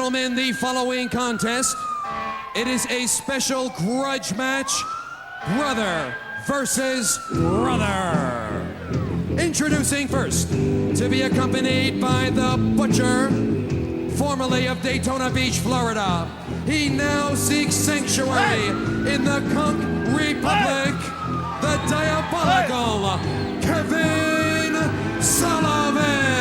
gentlemen, the following contest, it is a special grudge match, brother versus brother. Introducing first, to be accompanied by the Butcher, formerly of Daytona Beach, Florida. He now seeks sanctuary in the Conch Republic, the diabolical Kevin Sullivan.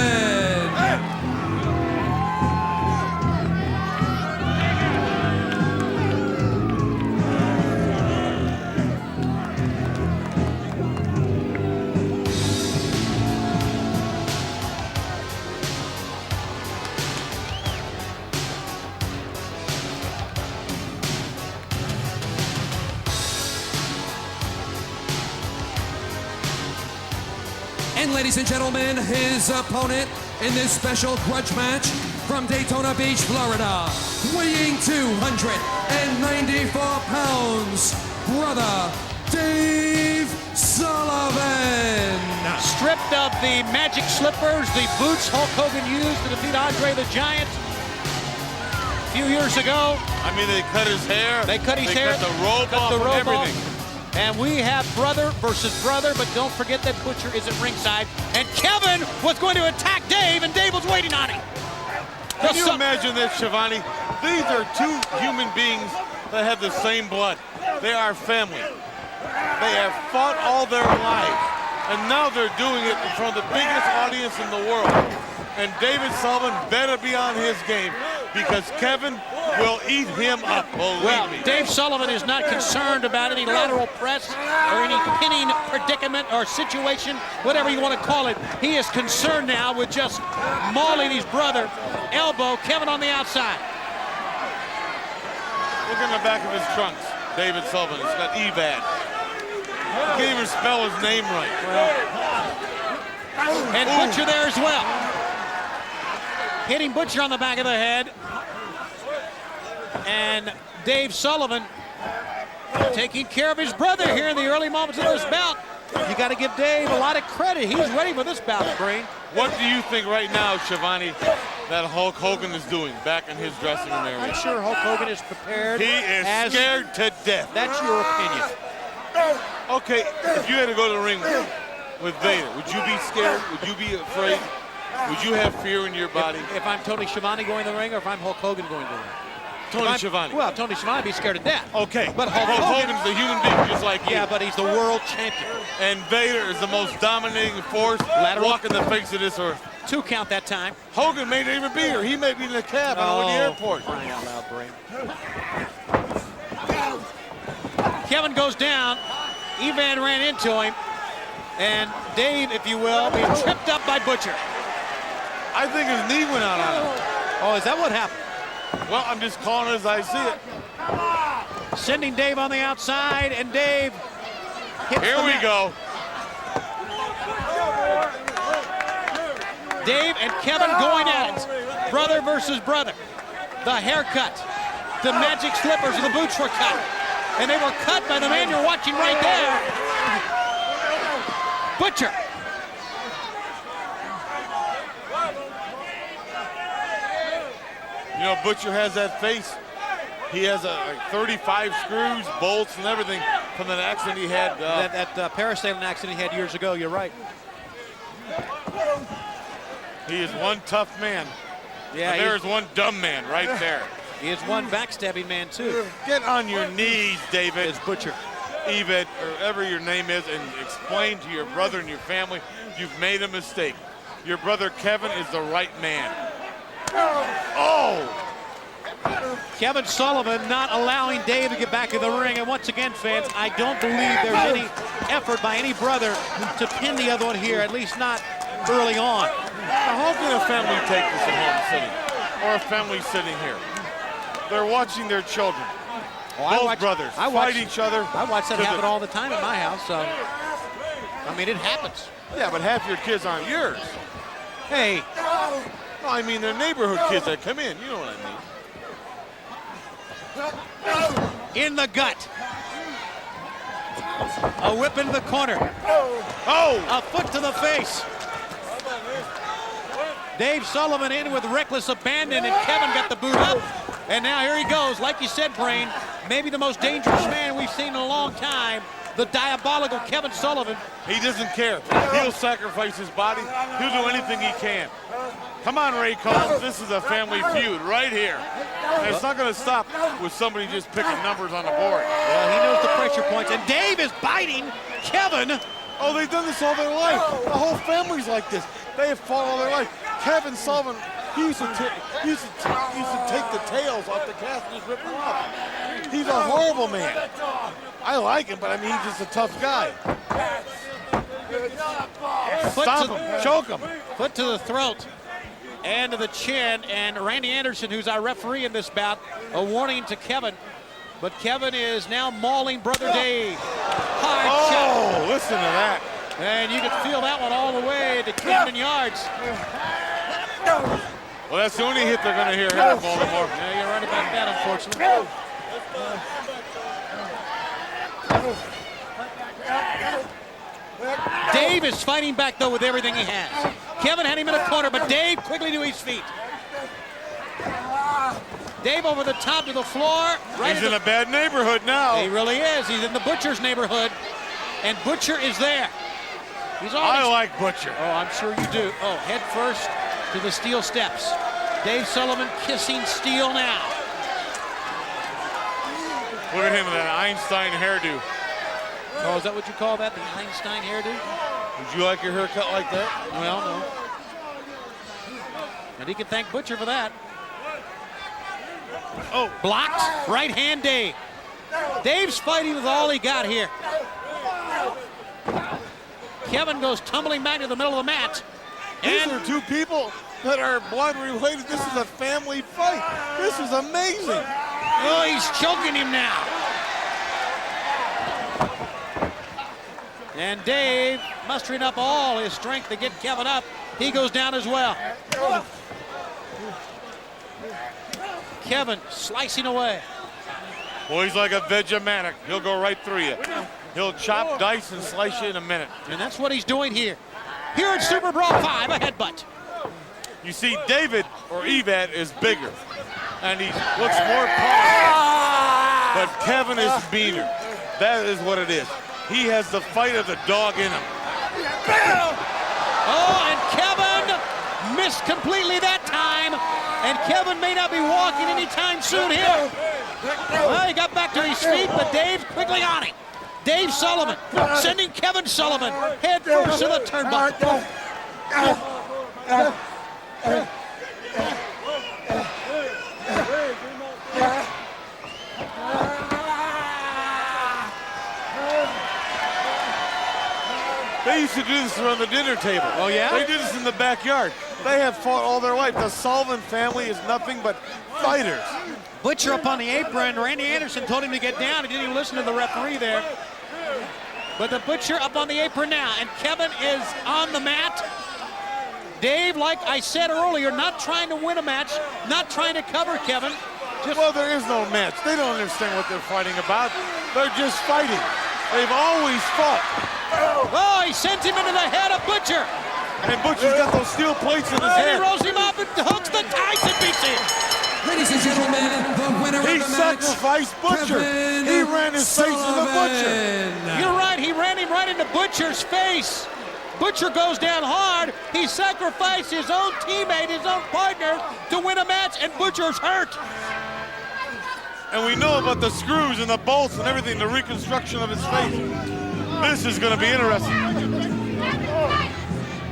And ladies and gentlemen, his opponent in this special grudge match from Daytona Beach, Florida, weighing 294 pounds, brother Dave Sullivan. Stripped of the magic slippers, the boots Hulk Hogan used to defeat Andre the Giant a few years ago. I mean, they cut his hair. They cut his hair. Cut the robe off and everything. And we have brother versus brother, but don't forget that Butcher is at ringside. And Kevin was going to attack Dave, and Dave was waiting on him. Can you imagine this, Shivani? These are two human beings that have the same blood. They are family. They have fought all their lives, and now they're doing it in front of the biggest audience in the world. And David Sullivan better be on his game, because Kevin will eat him up, believe me. Dave Sullivan is not concerned about any lateral press or any pinning predicament or situation, whatever you want to call it. He is concerned now with just mauling his brother. Elbow, Kevin on the outside. Look in the back of his trunks, David Sullivan. It's got EVAD. He can't even spell his name right. And Butcher there as well. Hitting Butcher on the back of the head. And Dave Sullivan taking care of his brother here in the early moments of this bout. You got to give Dave a lot of credit. He's ready for this bout, Brain. What do you think right now, Shivani, that Hulk Hogan is doing back in his dressing room area? I'm sure Hulk Hogan is prepared. He is scared to death. That's your opinion. Okay, if you had to go to the ring with Vader, would you be scared? Would you be afraid? Would you have fear in your body? If I'm Tony Schiavone going to the ring, or if I'm Hulk Hogan going to the ring? Tony Schiavone. Well, Tony Schiavone would be scared to death. Okay, but Hulk Hogan's a human being just like you. Yeah, but he's the world champion. And Vader is the most dominating force walking the face of this earth. 2 count that time. Hogan may not even be here. He may be in the cab or in the airport. Crying out loud, Brain. Kevin goes down. Evan ran into him. And Dave, if you will, being tripped up by Butcher. I think his knee went out on him. Oh, is that what happened? Well, I'm just calling it as I see it. Sending Dave on the outside, and Dave hits Here we go. Dave and Kevin going at it. Brother versus brother. The haircut, the magic slippers, and the boots were cut. And they were cut by the man you're watching right there. Butcher. You know, Butcher has that face. He has like 35 screws, bolts, and everything from that accident he had. That parasailing accident he had years ago, you're right. He is one tough man. Yeah, and there is one dumb man right there. He is one backstabbing man, too. Get on your knees, David. It's Butcher. Evad, or whatever your name is, and explain to your brother and your family you've made a mistake. Your brother Kevin is the right man. Oh! Kevin Sullivan not allowing Dave to get back in the ring. And once again, fans, I don't believe there's any effort by any brother to pin the other one here, at least not early on. Now, how can a family take this at home sitting? Or a family sitting here? They're watching their children. Both brothers fight each other. I watch that happen all the time at my house. So, I mean, it happens. Yeah, but half your kids aren't yours. Hey. No, I mean, they're neighborhood kids that come in. You know what I mean. In the gut. A whip into the corner. Oh! A foot to the face. Dave Sullivan in with reckless abandon, and Kevin got the boot up. And now here he goes. Like you said, Brain, maybe the most dangerous man we've seen in a long time, the diabolical Kevin Sullivan. He doesn't care. He'll sacrifice his body. He'll do anything he can. Come on, Ray Combs. This is a family feud right here. And it's not going to stop with somebody just picking numbers on the board. Well, he knows the pressure points, and Dave is biting Kevin. Oh, they've done this all their life. The whole family's like this. They have fought all their life. Kevin Sullivan, he used to take the tails off the cast and just rip them off. He's a horrible man. I like him, but I mean, he's just a tough guy. Stop him, choke him. Foot to the throat and to the chin, and Randy Anderson, who's our referee in this bout, a warning to Kevin. But Kevin is now mauling Brother Dave. Hard shot. Oh, listen to that. And you can feel that one all the way to Camden Yards. Well, that's the only hit they're going to hear here in Baltimore. Yeah, you're right about that, unfortunately. Dave is fighting back, though, with everything he has. Kevin had him in a corner, but Dave quickly to his feet. Dave over the top to the floor. He's in a bad neighborhood now. He really is. He's in the Butcher's neighborhood, and Butcher is there. I like Butcher. Oh, I'm sure you do. Oh, head first to the steel steps. Dave Sullivan kissing steel now. Look at him with that Einstein hairdo. Oh, is that what you call that, the Einstein hairdo? Would you like your haircut like that? Well, no. And he can thank Butcher for that. Oh, blocked. Right hand Dave. Dave's fighting with all he got here. Kevin goes tumbling back to the middle of the mat. These are two people that are blood related. This is a family fight. This is amazing. Oh, he's choking him now. And Dave mustering up all his strength to get Kevin up. He goes down as well. Kevin slicing away. Well, he's like a Vegemanic. He'll go right through you. He'll chop, dice, and slice you in a minute. And that's what he's doing here. Here at Superbrawl 5, a headbutt. You see, David, or Evad, is bigger. And he looks more powerful. But Kevin is meaner. That is what it is. He has the fight of the dog in him. Oh, and Kevin missed completely that time. And Kevin may not be walking anytime soon here. Well, he got back to his feet, but Dave quickly on him. Dave Sullivan sending Kevin Sullivan head first to the turnbuckle. They used to do this around the dinner table. Oh, yeah? They did this in the backyard. They have fought all their life. The Sullivan family is nothing but fighters. Butcher up on the apron. Randy Anderson told him to get down. He didn't even listen to the referee there. But the Butcher up on the apron now, and Kevin is on the mat. Dave, like I said earlier, not trying to win a match, not trying to cover Kevin. Well, there is no match. They don't understand what they're fighting about. They're just fighting. They've always fought. Oh, he sends him into the head of Butcher. And Butcher's got those steel plates in his And he head. rolls him up and hooks the ties and beats him. Ladies and gentlemen, the winner He of the match, sacrificed Butcher. Kevin He ran his face to the Butcher. Sullivan. You're right, he ran him right into Butcher's face. Butcher goes down hard. He sacrificed his own teammate, his own partner, to win a match, and Butcher's hurt. And we know about the screws and the bolts and everything, the reconstruction of his face. This is going to be interesting.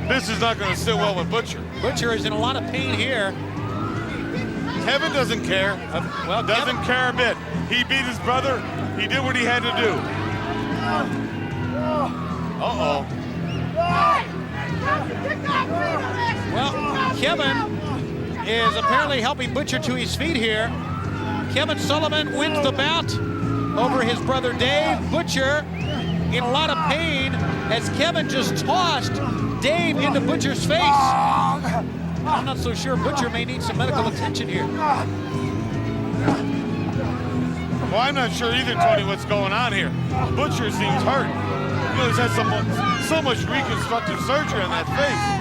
This is not going to sit well with Butcher. Butcher is in a lot of pain here. Kevin doesn't care. Well, Doesn't care a bit. He beat his brother. He did what he had to do. Uh-oh. Well, Kevin is apparently helping Butcher to his feet here. Kevin Sullivan wins the bout over his brother Dave. Butcher in a lot of pain as Kevin just tossed Dave into Butcher's face. I'm not so sure. Butcher may need some medical attention here. Well, I'm not sure either, Tony, what's going on here. Butcher seems hurt. You know, he's had so much reconstructive surgery on that face.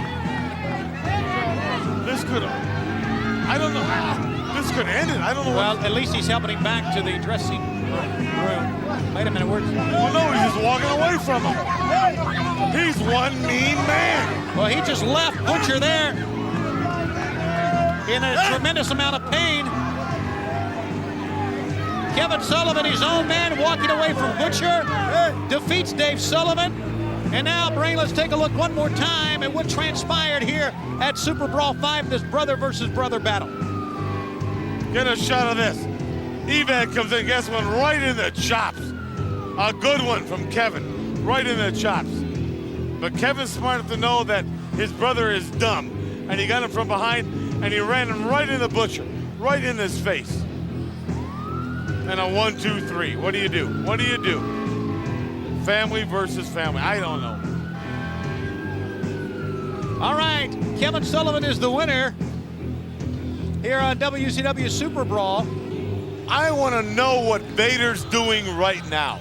this could, I don't know how this could end it. I don't know. Well, at least he's helping him back to the dressing room. Wait a minute, where's... Well, no, he's just walking away from him. He's one mean man. Well, he just left Butcher there in a tremendous amount of pain. Kevin Sullivan, his own man, walking away from Butcher, defeats Dave Sullivan. And now, Brain, let's take a look one more time at what transpired here at Super Brawl 5, this brother versus brother battle. Get a shot of this. Evan comes in, gets one right in the chops. A good one from Kevin, right in the chops. But Kevin's smart enough to know that his brother is dumb, and he got him from behind, and he ran him right in the Butcher, right in his face. And a 1, 2, 3. What do you do? What do you do? Family versus family. I don't know. All right, Kevin Sullivan is the winner here on WCW Super Brawl. I want to know what Vader's doing right now.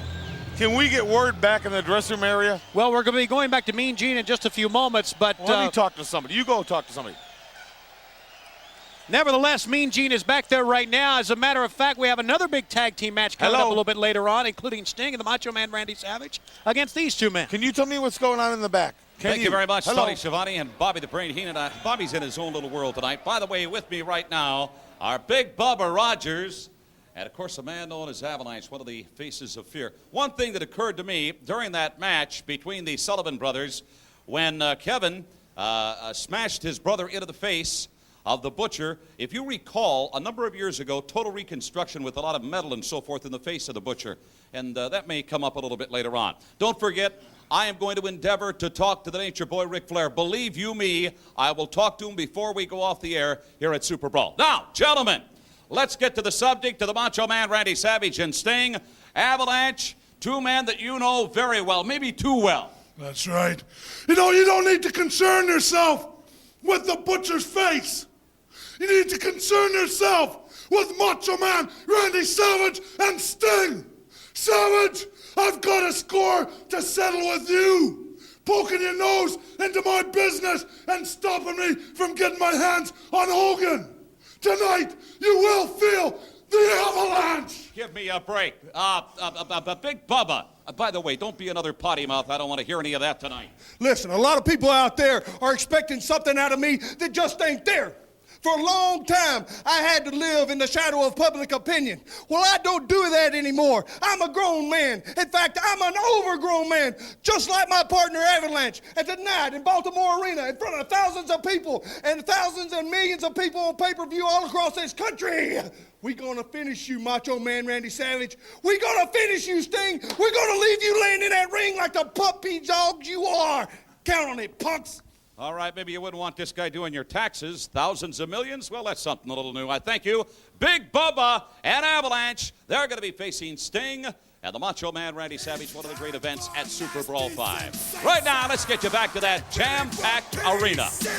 Can we get word back in the dressing room area? Well, we're going to be going back to Mean Gene in just a few moments, but... Let me talk to somebody. You go talk to somebody. Nevertheless, Mean Gene is back there right now. As a matter of fact, we have another big tag team match coming up a little bit later on, including Sting and the Macho Man Randy Savage against these two men. Can you tell me what's going on in the back? Thank you very much, Tony Schiavone and Bobby the Brain Heenan. Bobby's in his own little world tonight. By the way, with me right now, our big Bubba Rogers, and of course, a man known as Avalanche, one of the faces of fear. One thing that occurred to me during that match between the Sullivan brothers, when Kevin smashed his brother into the face of the Butcher. If you recall, a number of years ago, total reconstruction with a lot of metal and so forth in the face of the Butcher. And that may come up a little bit later on. Don't forget, I am going to endeavor to talk to the Nature Boy, Ric Flair. Believe you me, I will talk to him before we go off the air here at Super Brawl. Now, gentlemen, let's get to the subject, to the Macho Man Randy Savage and Sting. Avalanche, two men that you know very well, maybe too well. That's right. You know, you don't need to concern yourself with the Butcher's face. You need to concern yourself with Macho Man Randy Savage and Sting. Savage, I've got a score to settle with you. Poking your nose into my business and stopping me from getting my hands on Hogan. Tonight, you will feel the avalanche. Give me a break. Big Bubba. By the way, don't be another potty mouth. I don't want to hear any of that tonight. Listen, a lot of people out there are expecting something out of me that just ain't there. For a long time, I had to live in the shadow of public opinion. Well, I don't do that anymore. I'm a grown man. In fact, I'm an overgrown man, just like my partner Avalanche. And tonight in Baltimore Arena, in front of thousands of people and thousands and millions of people on pay-per-view all across this country, we're gonna finish you, Macho Man Randy Savage. We're gonna finish you, Sting. We're gonna leave you laying in that ring like the puppy dogs you are. Count on it, punks. All right, maybe you wouldn't want this guy doing your taxes. Thousands of millions? Well, that's something a little new. I thank you. Big Bubba and Avalanche, they're going to be facing Sting and the Macho Man Randy Savage, one of the great events at Super Brawl 5. Right now, let's get you back to that jam-packed arena.